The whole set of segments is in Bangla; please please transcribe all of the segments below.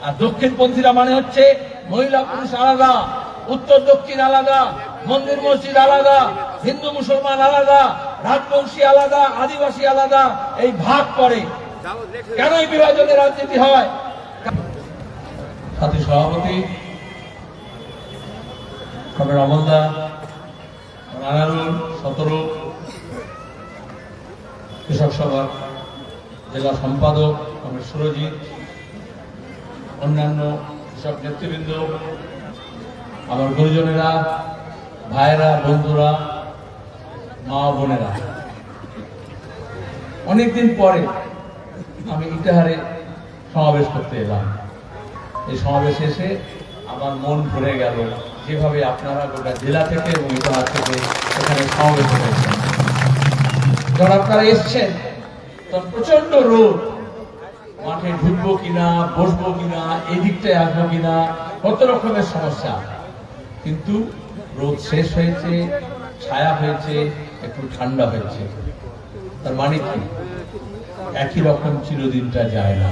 আর দক্ষিণপন্থীরা মানে হচ্ছে মহিলা পুরুষ আলাদা, উত্তর দক্ষিণ আলাদা, মন্দির মসজিদ আলাদা, হিন্দু মুসলমান আলাদা, রাজবংশী আলাদা, আদিবাসী আলাদা, এই ভাগ করে। কেন এই বিভাজনের রাজনীতি হয়? সাথী সভাপতি ডক্টর অমলদা, আনারুল 17, কৃষক সভার জেলা সম্পাদক ডক্টর সুরজিৎ, অন্যান্য কৃষক নেতৃবৃন্দ, আমার গুরুজনেরা, ভাইয়েরা, বন্ধুরা, মা বোনেরা, অনেকদিন পরে আমি ইটাহারে সমাবেশ করতে এলাম। এই সমাবেশ এসে আমার মন ভরে গেল, যেভাবে আপনারা গোটা জেলা থেকে এবং ইটাহার থেকে এখানে সমাবেশ করেছেন। যখন আপনারা এসছেন তখন প্রচন্ড রোদ, মাঠে ঢুকবো কিনা, বসবো কিনা, এই দিকটায় আসবো কিনা, কত রকমের সমস্যা। কিন্তু রোদ শেষ হয়েছে, ছায়া হয়েছে, একটু ঠান্ডা হয়েছে। তার মানে কি? একই রকম চিরদিনটা যায় না।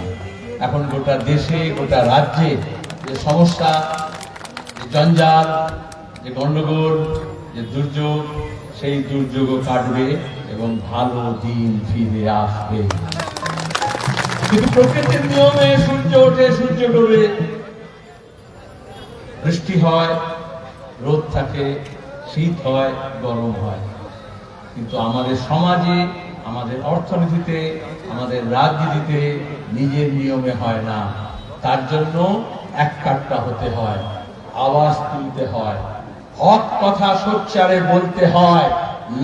এখন গোটা দেশে, গোটা রাজ্যে যে সমস্যা, যে জঞ্জাল, যে গন্ডগোল, যে দুর্যোগ, সেই দুর্যোগও কাটবে এবং ভালো দিন ফিরে আসবে। কিন্তু প্রকৃতির নিয়মে সূর্য ওঠে, সূর্য ডোবে, বৃষ্টি হয়, রোদ থাকে, শীত হয়, গরম হয়। কিন্তু আমাদের সমাজে, আমাদের অর্থনীতিতে, আমাদের রাজনীতিতে নিজের নিয়মে হয় না। তার জন্য এক কাট্টা হতে হয়, আওয়াজ তুলতে হয়, হক কথা সোচ্চারে বলতে হয়,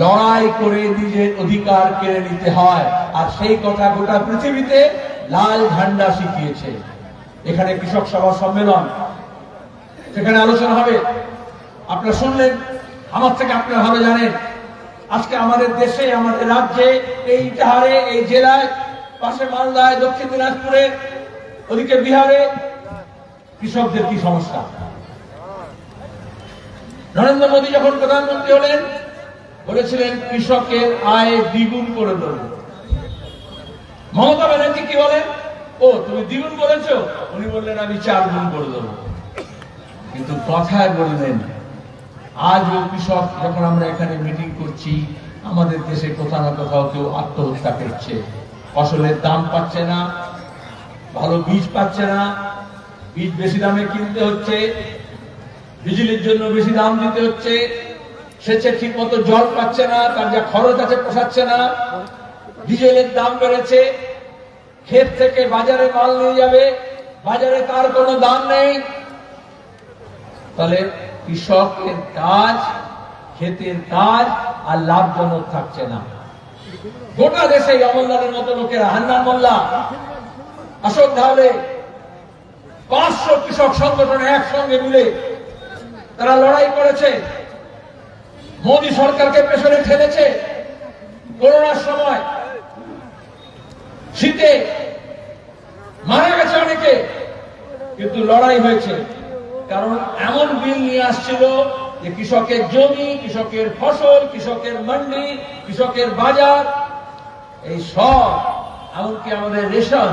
লড়াই করে নিজের অধিকার কেড়ে নিতে হয়। আর সেই কথা গোটা পৃথিবীতে লাল ঝান্ডা শিখিয়েছে। এখানে কৃষক সভা সম্মেলন, সেখানে আলোচনা হবে। আপনারা শুনলেন, আমার থেকে আপনারা ভালো জানেন আজকে আমাদের দেশে, আমাদের রাজ্যে, এই ইটাহারে, এই জেলায়, পাশে মালদায়, দক্ষিণ দিনাজপুরে, ওদিকে বিহারে কৃষকদের কি সমস্যা। নরেন্দ্র মোদী যখন প্রধানমন্ত্রী হলেন বলেছিলেন কৃষকের আয় দ্বিগুণ করে দেব। মমতা ব্যানার্জি কি বলেন? ও তুমি দ্বিগুণ বলেছো, উনি বললেন আমি 4 গুণ করে দেবো। কিন্তু কথায় বললেন। আজও কৃষক, যখন আমরা এখানে মিটিং করছি, আমাদের দেশে কোথাও না কোথাও কেউ আত্মহত্যা করছে। ফসলের দাম পাচ্ছে না, ভালো বীজ পাচ্ছে না, বীজ বেশি দামে কিনতে হচ্ছে, বিজলির জন্য বেশি দাম দিতে হচ্ছে, সেচে ঠিক মতো জল পাচ্ছে না, তার যা খরচ আছে পোষাচ্ছে না, ডিজেলের দাম বেড়েছে, ক্ষেত থেকে বাজারে মাল নিয়ে যাবে, বাজারে তার কোনো দাম নেই। তাহলে কৃষকের কাজ, ক্ষেতের কাজ আর লাভজনক থাকছে না। গোটা দেশে অমলদারের মতো লোকেরা, হান্নান মোল্লা, অশোক ধাওলে, 500 কৃষক সংগঠন একসঙ্গে মিলে তারা লড়াই করেছে, মোদী সরকারকে পেছনে ঠেলেছে। করোনার সময় শীতে মারা গেছে অনেকে, কিন্তু লড়াই হয়েছে। কারণ এমন বিল নিয়ে আসছিল যে কৃষকের জমি, কৃষকের ফসল, কৃষকের মান্ডি, কৃষকের বাজার, এই সব, এমনকি আমাদের রেশন,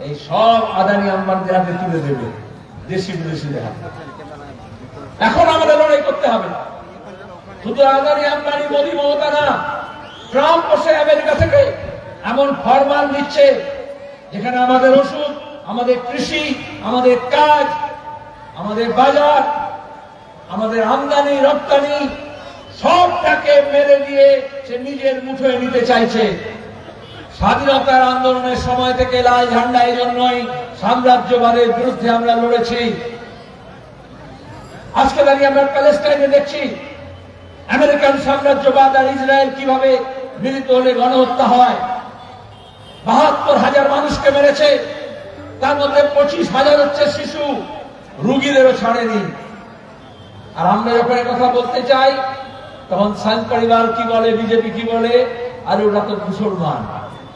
এই সব আদানি আম্বানিদের হাতে তুলে দেবে, দেশি বিদেশিদের হাতে। এখন আমাদের লড়াই করতে হবে। শুধু আদানি আম্বানি, মোদী, মমতা না, ট্রাম্প বসে আমেরিকা থেকে এমন ফরমান দিচ্ছে যেখানে আমাদের ওষুধ, আমাদের কৃষি, আমাদের কাজ, আমাদের বাজার, আমাদের আমদানি রপ্তানি সবটাকে মেরে দিয়ে সে নিজের মুঠোয় নিতে চাইছে। স্বাধীনতার আন্দোলনের সময় থেকে লাল ঝান্ডা, এই জন্যই সাম্রাজ্যবাদের বিরুদ্ধে আমরা লড়েছি। আজকে দাঁড়িয়ে আমরা প্যালেস্টাইনে দেখছি আমেরিকান সাম্রাজ্যবাদ আর ইসরায়েল কিভাবে মিলিত হলে গণহত্যা হয়। ৭২,০০০ মানুষকে মেরেছে, তার মধ্যে ২৫,০০০ হচ্ছে শিশু, রুগীদেরও ছাড়েনি। আর আমরা যখন কথা বলতে চাই তখন সংঘ পরিবার কি বলে, বিজেপি কি বলে, আর ওটা তো মুসলমান,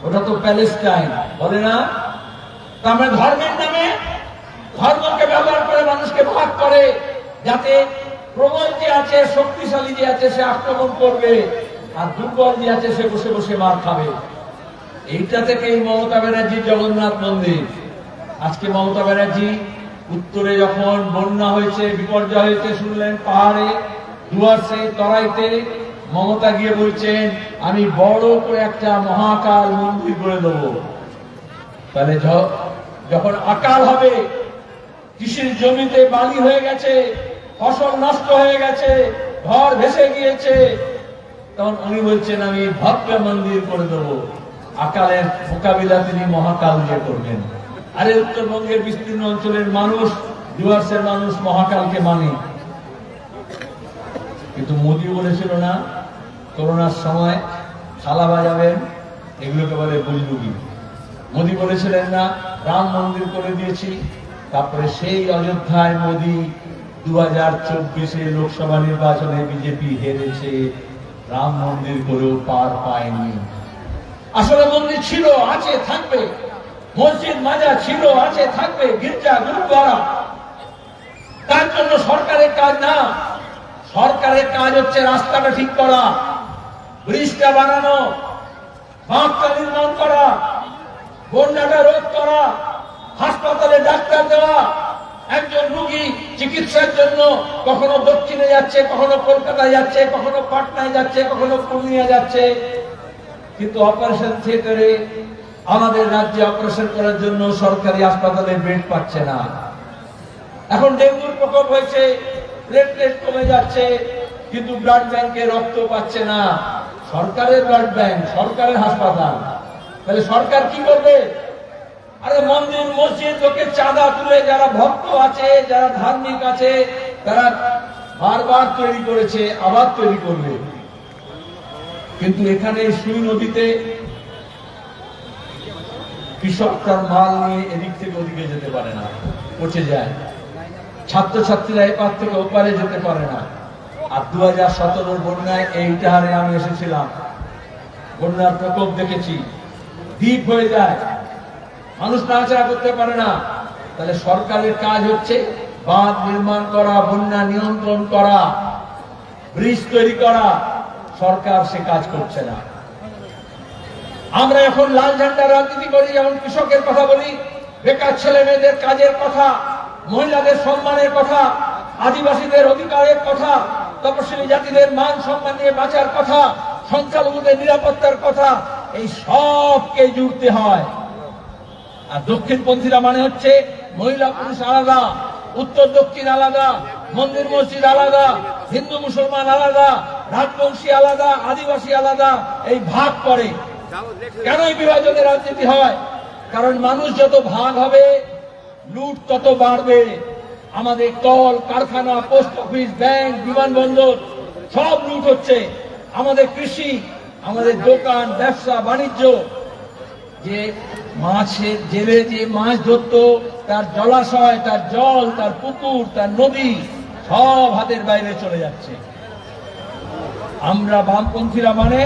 ওটা তো প্যালেস্টাইন বলে না। তার মানে ধর্মের নামে, ধর্মকে ব্যবহার করে মানুষকে ভাগ করে, যাতে প্রবল যে আছে, শক্তিশালী যে আছে সে আক্রমণ করবে, আর দুর্বল যে আছে সে বসে বসে মার খাবে। এইটা থেকে এই মমতা ব্যানার্জির জগন্নাথ মন্দির, আজকে মমতা ব্যানার্জি উত্তরে যখন বন্যা হয়েছে, বিপর্যয় হয়েছে শুনলেন, পাহাড়ে, ডুয়ার্সে, তরাইতে, মমতা গিয়ে বলছেন আমি বড় করে একটা মহাকাল মন্দির করে দেবো। তাহলে যখন আকাল হবে, কৃষির জমিতে বালি হয়ে গেছে, ফসল নষ্ট হয়ে গেছে, ঘর ভেসে গিয়েছে, তখন উনি বলছেন আমি ভব্য মন্দির করে দেবো। আকালের মোকাবিলা তিনি মহাকাল দিয়ে করবেন। আরে উত্তরবঙ্গের বিস্তীর্ণ অঞ্চলের মানুষ, ডুয়ার্সের মানুষ মহাকালকে মানে, কিন্তু মোদী বলেছিল না করোনার সময় থালা বাজাবেন, এগুলোকে বলে বুজরুগি। মোদী বলেছিলেন না রাম মন্দির করে দিয়েছি, তারপরে সেই অযোধ্যায় মোদী 2024 লোকসভা নির্বাচনে বিজেপি হেরেছে, রাম মন্দির করেও পার পায়নি। আসলে মন্দির ছিল, আছে, থাকবে, মসজিদ মাজার ছিল, আছে, থাকবে, গির্জা, গুরুদ্বারা, তার জন্য সরকারের কাজ না। সরকারের কাজ হচ্ছে রাস্তাটা ঠিক করা, ব্রিজটা বানানো, বাঁধটা নির্মাণ করা, বন্যাটা রোধ করা, হাসপাতালে ডাক্তার দেওয়া। একজন রোগী চিকিৎসার জন্য কখনো দক্ষিণে যাচ্ছে, কখনো কলকাতায় যাচ্ছে, কখনো পাটনায় যাচ্ছে, কখনো পূর্ণিয়া যাচ্ছে, কিন্তু অপারেশন থিয়েটারে আমাদের রাজ্যে অপারেশন করার জন্য সরকারি হাসপাতালে বেড পাচ্ছে না। এখন ডেঙ্গুর প্রকোপ হয়েছে, প্লেটলেট কমে যাচ্ছে, কিন্তু ব্লাড ব্যাংকে রক্ত পাচ্ছে না। সরকারের ব্লাড ব্যাংক, সরকারের হাসপাতাল, তাহলে সরকার কি করবে? আরে মন্দির মসজিদ লোকের চাঁদা তুলে যারা ভক্ত আছে, যারা ধার্মিক আছে, তারা বারবার তৈরি করেছে, আবার তৈরি করবে। কিন্তু এখানে সুই নদীতে কৃষক তার মাল নিয়ে এদিক থেকে ওদিকে যেতে পারে না, পচে যায়। ছাত্রছাত্রীরা এপার থেকে ওপারে যেতে পারে না। আর 2017 বন্যায় এই ইটাহারে আমি এসেছিলাম, বন্যার প্রকোপ দেখেছি, দ্বীপ হয়ে যায়, মানুষ নাড়াচাড়া করতে পারে না। তাহলে সরকারের কাজ হচ্ছে বাঁধ নির্মাণ করা, বন্যা নিয়ন্ত্রণ করা, ব্রিজ তৈরি করা। সরকার সে কাজ করছে না। আমরা এখন লাল ঝান্ডা রাজনীতি করি, যেমন কৃষকের কথা বলি, বেকার ছেলে মেয়েদের কাজের কথা, মহিলাদের সম্মানের কথা, আদিবাসীদের অধিকারের কথা, তপশিলি জাতিদের মান সম্মান নিয়ে বাঁচার কথা, সংখ্যালঘুদের নিরাপত্তার কথা, এই সবকে জুড়তে হয়। আর দক্ষিণপন্থীরা মানে হচ্ছে মহিলা পুরুষ আলাদা, উত্তর দক্ষিণ আলাদা, মন্দির মসজিদ আলাদা, হিন্দু মুসলমান আলাদা, রাজবংশী আলাদা, আদিবাসী আলাদা, এই ভাগ করে। কেন এই বিভাজনের রাজনীতি হয়? কারণ মানুষ যত ভাগ হবে লুট তত বাড়বে। আমাদের কল কারখানা, পোস্ট অফিস, ব্যাংক, বিমানবন্দর সব লুট হচ্ছে। আমাদের কৃষি, আমাদের দোকান, ব্যবসা বাণিজ্য, যে মাছের জেলে যে মাছ ধরতো, তার জলাশয়, তার জল, তার পুকুর, তার নদী সব হাতের বাইরে চলে যাচ্ছে। আমরা বামপন্থীরা মানে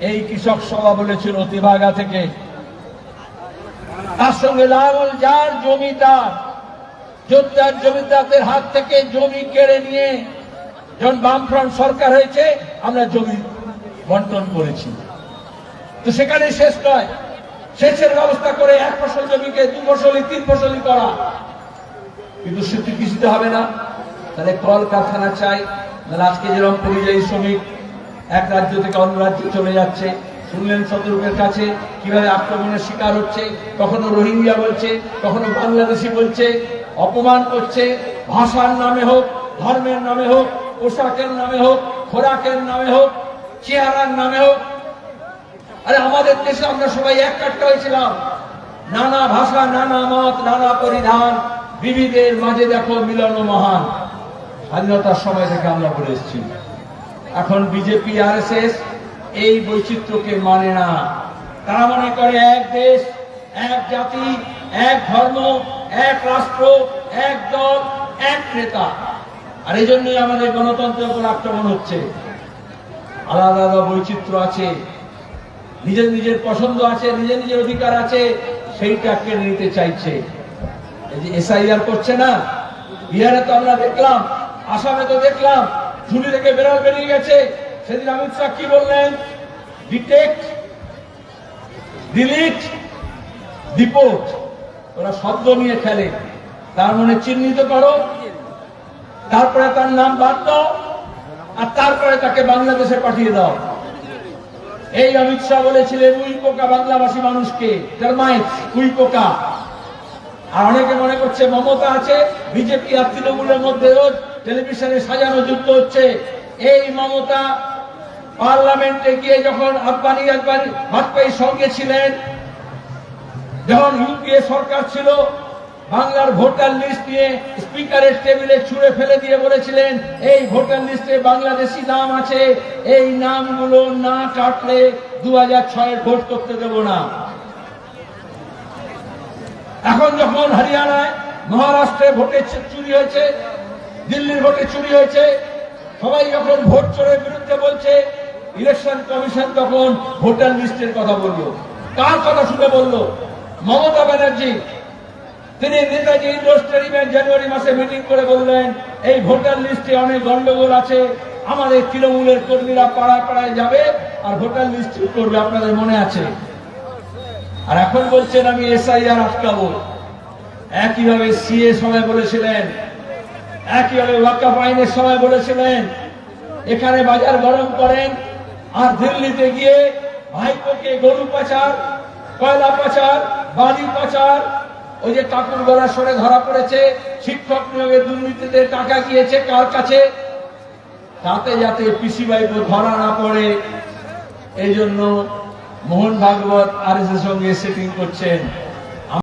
এই কৃষক সভা বলেছিল তেভাগা থেকে, তার সঙ্গে লাঙল যার জমিদার, যোদ্ধার জমিদারদের হাত থেকে জমি কেড়ে নিয়ে যখন বামফ্রন্ট সরকার হয়েছে আমরা জমি বন্টন করেছি। তো সেখানে শেষ নয়, সেচের ব্যবস্থা করে 1 ফসল জমিকে 2 ফসলি 3 ফসলি করা, কিন্তু সেটি কৃষিতে হবে না। তাহলে কল কারখানা চাই। তাহলে আজকে যেরকম পরিযায়ী শ্রমিক এক রাজ্য থেকে অন্য রাজ্যে চলে যাচ্ছে, শুনলেন শত্রুকের কাছে কিভাবে আক্রমণের শিকার হচ্ছে, কখনো রোহিঙ্গা বলছে, কখনো বাংলাদেশি বলছে, অপমান করছে, ভাষার নামে হোক, ধর্মের নামে হোক, পোশাকের নামে হোক, খোরাকের নামে হোক, চেহারার নামে হোক। আরে আমাদের দেশে আমরা সবাই এক কাট্টা হয়েছিলাম, নানা ভাষা, নানা মত, নানা পরিধান, বিবিধের মাঝে দেখো মিলন মহান। স্বাধীনতার সময় থেকে আমরা বলে এসেছি। এখন বিজেপি আরএসএস এই বৈচিত্র্যকে মানে না। তারা মনে করে এক দেশ, এক জাতি, এক ধর্ম, এক রাষ্ট্র, এক দল, এক নেতা। আর এই জন্যই আমাদের গণতন্ত্রের উপর আক্রমণ হচ্ছে। আলাদা আলাদা বৈচিত্র্য আছে, নিজের নিজের পছন্দ আছে, নিজের নিজের অধিকার আছে, সেইটা কেড়ে নিতে চাইছে। এই যে এসআইআর করছে না, বিহারে তো আমরা দেখলাম, আসামে তো দেখলাম, ঝুলি থেকে বেড়াল বেরিয়ে গেছে। সেদিন অমিত শাহ কি বললেন? Detect, delete, deport. ওরা শব্দ নিয়ে খেলে। তার মানে চিহ্নিত করো, তারপরে তার নাম বাদ দাও, আর তারপরে তাকে বাংলাদেশে পাঠিয়ে দাও। এই অমিত শাহ বলেছিলেন উই পোকা বাংলাভাষী মানুষকে, টার্মাইটস, উই পোকা। আর অনেকে মনে করছে মমতা আছে, বিজেপি আর তৃণমূলের মধ্যে রোজ টেলিভিশনে সাজানো যুদ্ধ হচ্ছে। এই মমতা পার্লামেন্টে গিয়ে যখন আব্বানি বাজপেয়ীর সঙ্গে ছিলেন, যখন ইউপিএ সরকার ছিল, বাংলার ভোটার লিস্ট নিয়ে স্পিকারের টেবিলে ছুঁড়ে ফেলে দিয়ে বলেছিলেন এই ভোটার লিস্টে বাংলাদেশি নাম আছে, এই নামগুলো না কাটলে 2006-এর ভোট করতে দেব না। এখন যখন হরিয়ানায়, মহারাষ্ট্রে ভোটে চুরি হয়েছে, দিল্লির ভোটে চুরি হয়েছে, সবাই যখন ভোট চোরের বিরুদ্ধে বলছে, ইলেকশন কমিশন তখন ভোটার লিস্টের কথা বলল। কার কথা শুনে বলল? মমতা ব্যানার্জি। তিনি নেতাজি ইন্ডোর স্টেডিয়ামে জানুয়ারি মাসে মিটিং করে বললেন এই ভোটার লিস্টে অনেক গন্ডগোল আছে, আমাদের তৃণমূলের কর্মীরা পাড়ায় পাড়ায় যাবে আর ভোটার লিস্ট করবে, আপনাদের মনে আছে। আর এখন বলছেন আমি এসআইআর আটকাবো। একইভাবে সিএ সময় বলেছিলেন, একইভাবে ওয়াকফ আইনের সময় বলেছিলেন। এখানে বাজার গরম করেন, আর দিল্লিতে গিয়ে ভাইপোকে গরু পাচার, কয়লা পাচার, বালি পাচার, ওই যে কাকুর গলা সরে ধরা পড়েছে, শিক্ষক নিয়োগের দুর্নীতিতে টাকা গিয়েছে কার কাছে, তাতে যাতে পিসি ভাইপো ধরা না পড়ে, এই জন্য মোহন ভাগবত আর এস এর সঙ্গে সেটিং করছেন।